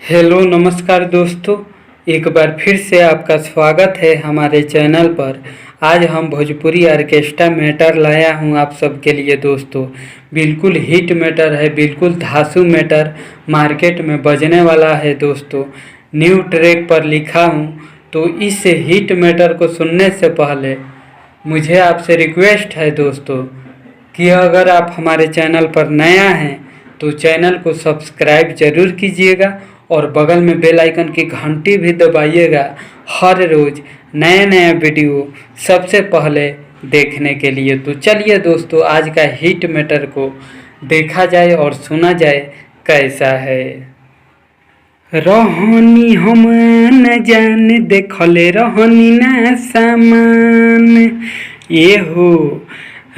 Hello नमस्कार दोस्तों, एक बार फिर से आपका स्वागत है हमारे चैनल पर। आज हम भोजपुरी ऑर्केस्ट्रा मैटर लाया हूँ आप सबके लिए दोस्तों। बिल्कुल हिट मैटर है, बिल्कुल धांसू मैटर मार्केट में बजने वाला है दोस्तों। न्यू ट्रैक पर लिखा हूँ, तो इस हिट मैटर को सुनने से पहले मुझे आपसे रिक्वेस्ट है दोस्तों कि अगर आप हमारे चैनल पर नया हैं तो चैनल को सब्सक्राइब जरूर कीजिएगा और बगल में बेल आइकन की घंटी भी दबाइएगा हर रोज़ नए नए वीडियो सबसे पहले देखने के लिए। तो चलिए दोस्तों, आज का हिट मैटर को देखा जाए और सुना जाए कैसा है। रहनी हम न जान देखले रहनी ना सामान, ये हो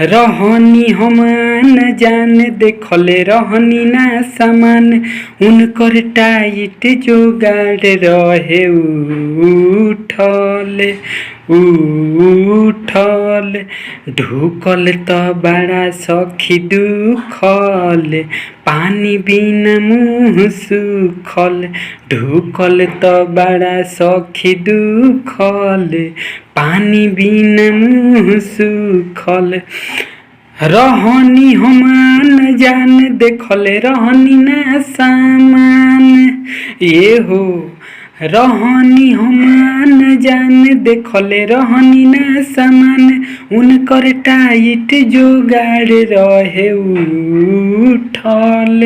रहनी हम न जान देखले रहनी ना सामान, उनकर टाइट जोगाड़ रहे उठल ढुकल त बड़ा सखी दुखल, पानी बिना मुँह सुखल। ढुकल त बड़ा सखी दुखल, पानी बिना मुँह सुखल। रहनी हम न जान देखले रहनी ना सामान, ये हो रहनी हम न जान देखले रहनी ना सामान, उनकर टाइट जोगाड़ रहे उठल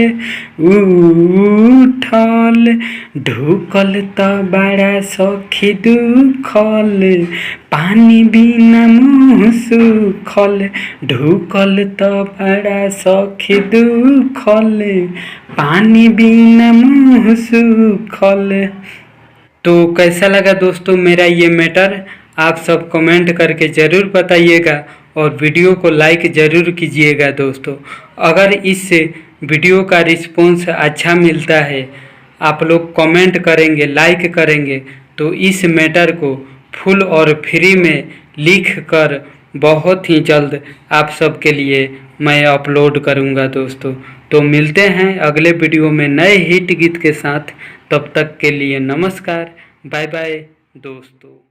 ढुकल त बड़ा सखी दुखल, पानी बिना मुँह सुखल। ढुकल त बड़ा सखी दुखल, पानी बिना मुँह सुखल। तो कैसा लगा दोस्तों मेरा ये मैटर, आप सब कमेंट करके ज़रूर बताइएगा और वीडियो को लाइक ज़रूर कीजिएगा दोस्तों। अगर इस वीडियो का रिस्पॉन्स अच्छा मिलता है, आप लोग कमेंट करेंगे, लाइक करेंगे, तो इस मैटर को फुल और फ्री में लिख कर बहुत ही जल्द आप सबके लिए मैं अपलोड करूंगा दोस्तों। तो मिलते हैं अगले वीडियो में नए हिट गीत के साथ। तब तक के लिए नमस्कार, बाय बाय दोस्तों।